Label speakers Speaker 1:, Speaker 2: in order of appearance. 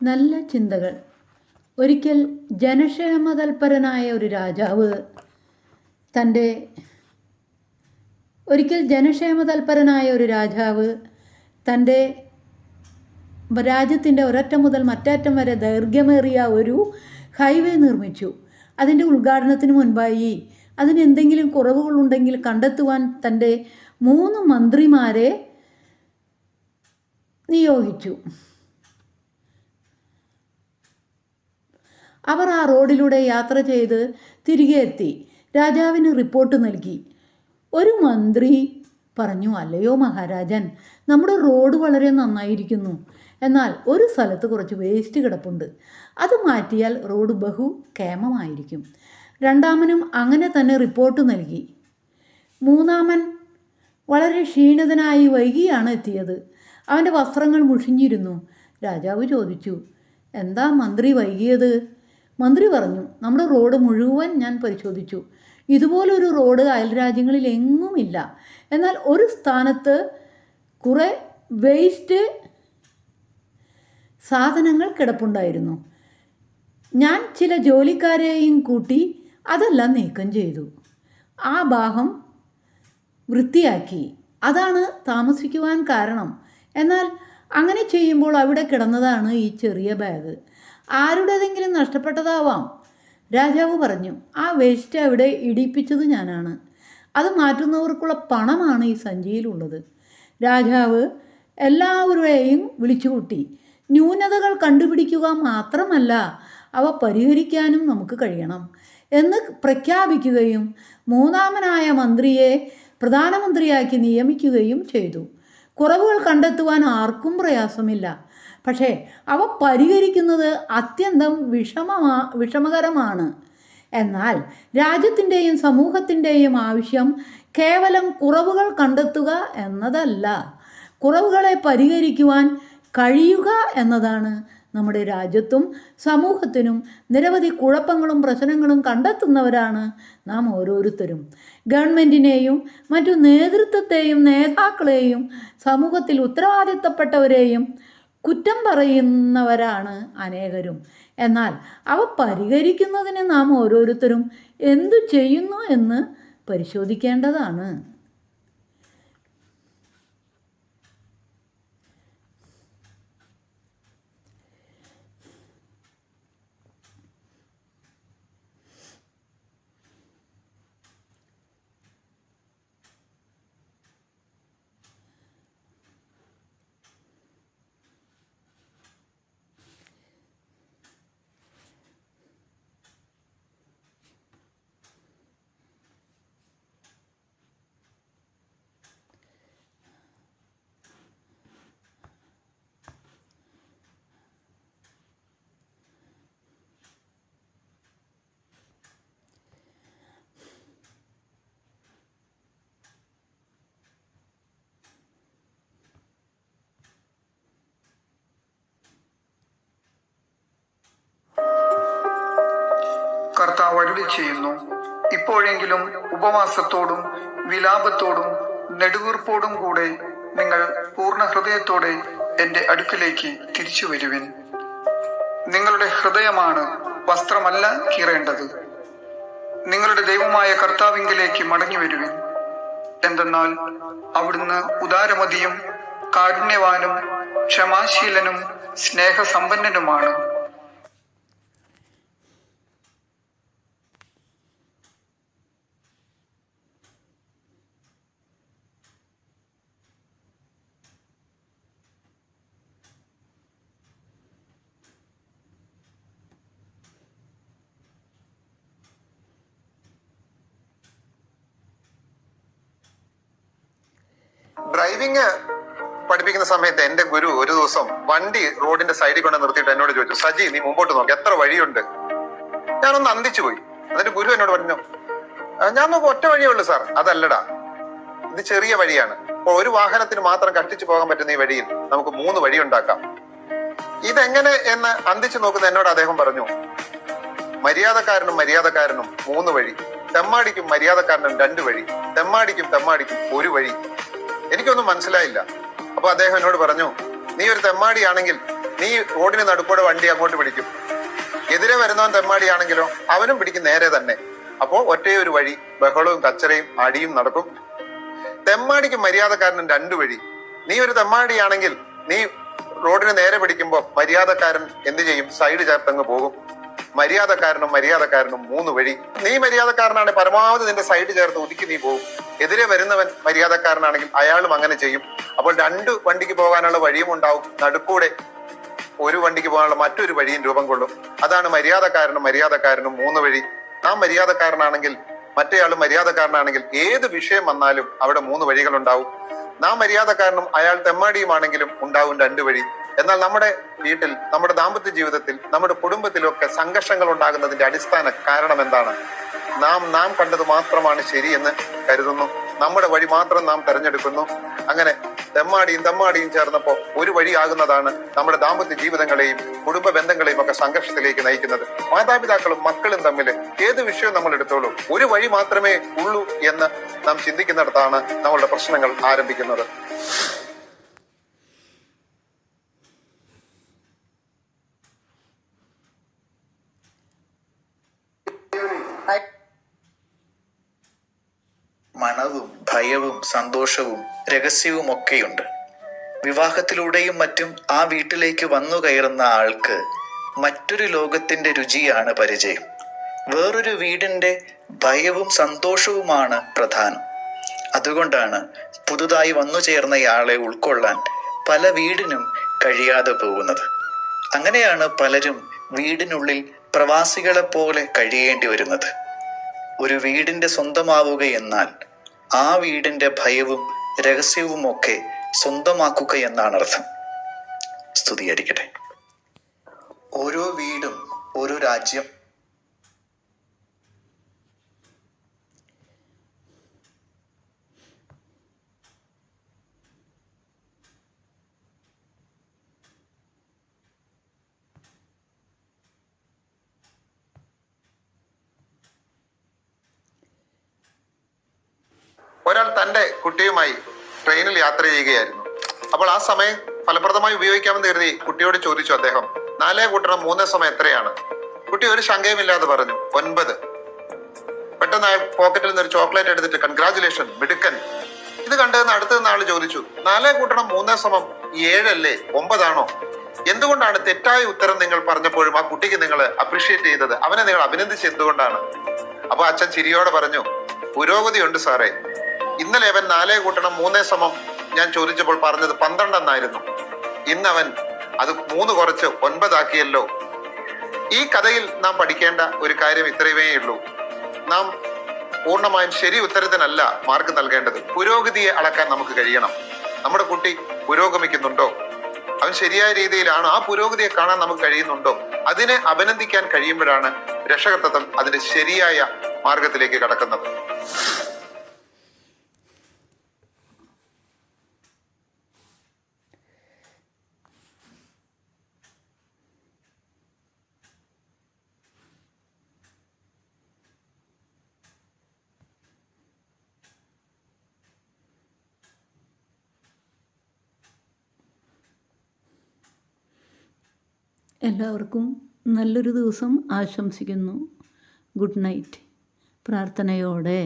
Speaker 1: നല്ല ചിന്തകൾ. ഒരിക്കൽ ജനക്ഷേമതൽപരനായ ഒരു രാജാവ് തൻ്റെ രാജ്യത്തിൻ്റെ ഒരറ്റം മുതൽ മറ്ററ്റം വരെ ദൈർഘ്യമേറിയ ഒരു ഹൈവേ നിർമ്മിച്ചു. അതിൻ്റെ ഉദ്ഘാടനത്തിന് മുൻപായി അതിന് എന്തെങ്കിലും കുറവുകളുണ്ടെങ്കിൽ കണ്ടെത്തുവാൻ തൻ്റെ 3 മന്ത്രിമാരെ നിയോഗിച്ചു. അവർ ആ റോഡിലൂടെ യാത്ര ചെയ്ത് തിരികെ എത്തി രാജാവിന് റിപ്പോർട്ട് നൽകി. ഒരു മന്ത്രി പറഞ്ഞു, അല്ലയോ മഹാരാജൻ, നമ്മുടെ റോഡ് വളരെ നന്നായിരിക്കുന്നു. എന്നാൽ ഒരു സ്ഥലത്ത് കുറച്ച് വേസ്റ്റ് കിടപ്പുണ്ട്. അത് മാറ്റിയാൽ റോഡ് ബഹുക്ഷേമമായിരിക്കും. രണ്ടാമനും അങ്ങനെ തന്നെ റിപ്പോർട്ട് നൽകി. മൂന്നാമൻ വളരെ ക്ഷീണിതനായി വൈകിയാണ് എത്തിയത്. അവൻ്റെ വസ്ത്രങ്ങൾ മുഷിഞ്ഞിരുന്നു. രാജാവ് ചോദിച്ചു, എന്താ മന്ത്രി വൈകിയത്? മന്ത്രി പറഞ്ഞു, നമ്മുടെ റോഡ് മുഴുവൻ ഞാൻ പരിശോധിച്ചു. ഇതുപോലൊരു റോഡ് അയൽരാജ്യങ്ങളിൽ എങ്ങുമില്ല. എന്നാൽ ഒരു സ്ഥാനത്ത് കുറേ വേസ്റ്റ് സാധനങ്ങൾ കിടപ്പുണ്ടായിരുന്നു. ഞാൻ ചില ജോലിക്കാരെയും കൂട്ടി അതെല്ലാം നീക്കം ചെയ്തു. ആ ഭാഗം വൃത്തിയാക്കി. അതാണ് താമസിക്കുവാൻ കാരണം. എന്നാൽ അങ്ങനെ ചെയ്യുമ്പോൾ അവിടെ കിടന്നതാണ് ഈ ചെറിയ ബാഗ്. ആരുടേതെങ്കിലും നഷ്ടപ്പെട്ടതാവാം. രാജാവ് പറഞ്ഞു, ആ വേസ്റ്റ് അവിടെ ഇടിപ്പിച്ചത് ഞാനാണ്. അത് മാറ്റുന്നവർക്കുള്ള പണമാണ് ഈ സഞ്ചിയിലുള്ളത്. രാജാവ് എല്ലാവരെയും വിളിച്ചുകൂട്ടി. ന്യൂനതകൾ കണ്ടുപിടിക്കുക മാത്രമല്ല, അവ പരിഹരിക്കാനും നമുക്ക് കഴിയണം എന്ന് പ്രഖ്യാപിക്കുകയും മൂന്നാമനായ മന്ത്രിയെ പ്രധാനമന്ത്രിയാക്കി നിയമിക്കുകയും ചെയ്തു. കുറവുകൾ കണ്ടെത്തുവാൻ ആർക്കും പ്രയാസമില്ല. പക്ഷേ അവ പരിഹരിക്കുന്നത് അത്യന്തം വിഷമകരമാണ്. എന്നാൽ രാജ്യത്തിൻ്റെയും സമൂഹത്തിൻ്റെയും ആവശ്യം കേവലം കുറവുകൾ കണ്ടെത്തുക എന്നതല്ല, കുറവുകളെ പരിഹരിക്കുവാൻ കഴിയുക എന്നതാണ്. നമ്മുടെ രാജ്യത്തും സമൂഹത്തിനും നിരവധി കുഴപ്പങ്ങളും പ്രശ്നങ്ങളും കണ്ടെത്തുന്നവരാണ് നാം ഓരോരുത്തരും. ഗവൺമെൻറ്റിനെയും മറ്റു നേതൃത്വത്തെയും നേതാക്കളെയും സമൂഹത്തിൽ ഉത്തരവാദിത്തപ്പെട്ടവരെയും കുറ്റം പറയുന്നവരാണ് അനേകരും. എന്നാൽ അവ പരിഹരിക്കുന്നതിന് നാം ഓരോരുത്തരും എന്തു ചെയ്യുന്നു എന്ന് പരിശോധിക്കേണ്ടതാണ്.
Speaker 2: കർത്താവ് അരുളി ചെയ്യുന്നു, ഇപ്പോഴെങ്കിലും ഉപവാസത്തോടും വിലാപത്തോടും നെടുവീർപ്പോടും കൂടെ നിങ്ങൾ പൂർണ്ണ ഹൃദയത്തോടെ എൻ്റെ അടുക്കിലേക്ക് തിരിച്ചു വരുവിൻ. നിങ്ങളുടെ ഹൃദയമാണ് വസ്ത്രമല്ല കീറേണ്ടത്. നിങ്ങളുടെ ദൈവമായ കർത്താവിങ്കിലേക്ക് മടങ്ങി വരുവിൻ. എന്തെന്നാൽ അവിടുന്ന് ഉദാരമതിയും കാരുണ്യവാനും ക്ഷമാശീലനും സ്നേഹസമ്പന്നനുമാണ്.
Speaker 3: ഡ്രൈവിംഗ് പഠിപ്പിക്കുന്ന സമയത്ത് എന്റെ ഗുരു ഒരു ദിവസം വണ്ടി റോഡിന്റെ സൈഡിൽ കൊണ്ട് നിർത്തിയിട്ട് എന്നോട് ചോദിച്ചു, സജി നീ മുമ്പോട്ട് നോക്കി എത്ര വഴിയുണ്ട്. ഞാനൊന്ന് അന്തിച്ചു പോയി. എന്നിട്ട് ഗുരു എന്നോട് പറഞ്ഞു, ഞാൻ നോക്കും ഒറ്റ വഴിയേ ഉള്ളൂ സാർ. അതല്ലടാ, ഇത് ചെറിയ വഴിയാണ്. അപ്പോൾ ഒരു വാഹനത്തിന് മാത്രം കഷ്ടിച്ചു പോകാൻ പറ്റുന്ന ഈ വഴിയിൽ നമുക്ക് 3 വഴി ഉണ്ടാക്കാം. ഇതെങ്ങനെ എന്ന് അന്തിച്ചു നോക്കുന്ന എന്നോട് അദ്ദേഹം പറഞ്ഞു, മര്യാദക്കാരനും 3 വഴി, തെമ്മാടിക്കും മര്യാദക്കാരനും 2 വഴി, തെമ്മാടിക്കും 1 വഴി. എനിക്കൊന്നും മനസ്സിലായില്ല. അപ്പൊ അദ്ദേഹം എന്നോട് പറഞ്ഞു, നീ ഒരു തെമ്മാടിയാണെങ്കിൽ നീ നീ റോഡിന് നടുക്കൂടെ വണ്ടി അങ്ങോട്ട് പിടിക്കും. എതിരെ വരുന്നവൻ തെമ്മാടിയാണെങ്കിലോ അവനും പിടിക്കും നേരെ തന്നെ. അപ്പോ ഒറ്റേ ഒരു വഴി, ബഹളവും കച്ചറയും അടിയും നടക്കും. തെമ്മാടിക്കും മര്യാദക്കാരനും രണ്ടു വഴി. നീ ഒരു തെമ്മാടിയാണെങ്കിൽ നീ റോഡിന് നേരെ പിടിക്കുമ്പോ മര്യാദക്കാരൻ എന്ത് ചെയ്യും? സൈഡ് ചേർത്തങ്ങ് പോകും. മര്യാദക്കാരനും മൂന്ന് വഴി. നീ മര്യാദക്കാരനാണെങ്കിൽ പരമാവധി നിന്റെ സൈഡ് ചേർത്ത് ഒതുക്കി നീ പോകും. എതിരെ വരുന്നവൻ മര്യാദക്കാരനാണെങ്കിൽ അയാളും അങ്ങനെ ചെയ്യും. അപ്പോൾ രണ്ട് വണ്ടിക്ക് പോകാനുള്ള വഴിയും ഉണ്ടാവും, നടുക്കൂടെ ഒരു വണ്ടിക്ക് പോകാനുള്ള മറ്റൊരു വഴിയും രൂപം കൊള്ളും. അതാണ് മര്യാദക്കാരനും മൂന്ന് വഴി. നാം മര്യാദക്കാരനാണെങ്കിൽ മറ്റേയാളും മര്യാദക്കാരനാണെങ്കിൽ ഏത് വിഷയം വന്നാലും അവിടെ മൂന്ന് വഴികൾ ഉണ്ടാവും. നാം മര്യാദക്കാരനും അയാൾ തെമ്മാടിയുമാണെങ്കിലും ഉണ്ടാവും രണ്ട് വഴി. എന്നാൽ നമ്മുടെ വീട്ടിൽ, നമ്മുടെ ദാമ്പത്യ ജീവിതത്തിൽ, നമ്മുടെ കുടുംബത്തിലൊക്കെ സംഘർഷങ്ങൾ ഉണ്ടാകുന്നതിന്റെ അടിസ്ഥാന കാരണം എന്താണ്? നാം കണ്ടത് മാത്രമാണ് ശരിയെന്ന് കരുതുന്നു. നമ്മുടെ വഴി മാത്രം നാം തെരഞ്ഞെടുക്കുന്നു. അങ്ങനെ തെമ്മാടിയും ചേർന്നപ്പോ ഒരു വഴിയാകുന്നതാണ് നമ്മുടെ ദാമ്പത്യ ജീവിതങ്ങളെയും കുടുംബ ബന്ധങ്ങളെയും ഒക്കെ സംഘർഷത്തിലേക്ക് നയിക്കുന്നത്. മാതാപിതാക്കളും മക്കളും തമ്മിൽ ഏത് വിഷയവും നമ്മൾ എടുത്തോളൂ, ഒരു വഴി മാത്രമേ ഉള്ളൂ എന്ന് നാം ചിന്തിക്കുന്നിടത്താണ് നമ്മളുടെ പ്രശ്നങ്ങൾ ആരംഭിക്കുന്നത്.
Speaker 4: മണവും ഭയവും സന്തോഷവും രഹസ്യവും ഒക്കെയുണ്ട്. വിവാഹത്തിലൂടെയും മറ്റും ആ വീട്ടിലേക്ക് വന്നു കയറുന്ന ആൾക്ക് മറ്റൊരു ലോകത്തിന്റെ രുചിയാണ് പരിചയം. വേറൊരു വീടിന്റെ ഭയവും സന്തോഷവുമാണ് പ്രധാനം. അതുകൊണ്ടാണ് പുതുതായി വന്നു ചേർന്നയാളെ ഉൾക്കൊള്ളാൻ പല വീടിനും കഴിയാതെ പോകുന്നത്. അങ്ങനെയാണ് പലരും വീടിനുള്ളിൽ പ്രവാസികളെ പോലെ കഴിയേണ്ടി വരുന്നത്. ഒരു വീടിന്റെ സ്വന്തമാവുക എന്നാൽ ആ വീടിന്റെ ഭയവും രഹസ്യവും ഒക്കെ സ്വന്തമാക്കുക എന്നാണ് അർത്ഥം. സ്തുതിയായിരിക്കട്ടെ. ഓരോ വീടും ഓരോ രാജ്യം.
Speaker 3: ഒരാൾ തന്റെ കുട്ടിയുമായി ട്രെയിനിൽ യാത്ര ചെയ്യുകയായിരുന്നു. അപ്പോൾ ആ സമയം ഫലപ്രദമായി ഉപയോഗിക്കാമെന്ന് കരുതി കുട്ടിയോട് ചോദിച്ചു അദ്ദേഹം, 4x3 എത്രയാണ്? കുട്ടി ഒരു ശങ്കയുമില്ലാതെ പറഞ്ഞു 9. പെട്ടെന്ന് പോക്കറ്റിൽ നിന്ന് ഒരു ചോക്ലേറ്റ് എടുത്തിട്ട് കൺഗ്രാജുലേഷൻ മിടുക്കൻ. ഇത് കണ്ടുവന്ന് അടുത്ത് നിന്ന് ആള് ചോദിച്ചു, 4x3 7 അല്ലേ, 9 ആണോ? എന്തുകൊണ്ടാണ് തെറ്റായ ഉത്തരം നിങ്ങൾ പറഞ്ഞപ്പോഴും ആ കുട്ടിക്ക് നിങ്ങൾ അപ്രീഷിയേറ്റ് ചെയ്തത്? അവനെ നിങ്ങൾ അഭിനന്ദിച്ച് എന്തുകൊണ്ടാണ്? അപ്പൊ അച്ഛൻ ചിരിയോടെ പറഞ്ഞു, പുരോഗതിയുണ്ട് സാറേ. ഇന്നലെ അവൻ 4x3 ഞാൻ ചോദിച്ചപ്പോൾ പറഞ്ഞത് 12 എന്നായിരുന്നു. ഇന്നവൻ അത് 3 കുറച്ച് 9 ആക്കിയല്ലോ. ഈ കഥയിൽ നാം പഠിക്കേണ്ട ഒരു കാര്യം ഇത്രയുമേ ഉള്ളൂ. നാം പൂർണ്ണമായും ശരി ഉത്തരത്തിനല്ല മാർക്ക് നൽകേണ്ടത്. പുരോഗതിയെ അളക്കാൻ നമുക്ക് കഴിയണം. നമ്മുടെ കുട്ടി പുരോഗമിക്കുന്നുണ്ടോ? അവൻ ശരിയായ രീതിയിലാണ്, ആ പുരോഗതിയെ കാണാൻ നമുക്ക് കഴിയുന്നുണ്ടോ? അതിനെ അഭിനന്ദിക്കാൻ കഴിയുമ്പോഴാണ് രക്ഷകർത്തൃത്വം അതിന്റെ ശരിയായ മാർഗത്തിലേക്ക് കടക്കുന്നത്.
Speaker 1: എല്ലാവർക്കും നല്ലൊരു ദിവസം ആശംസിക്കുന്നു. Good night. പ്രാർത്ഥനയോടെ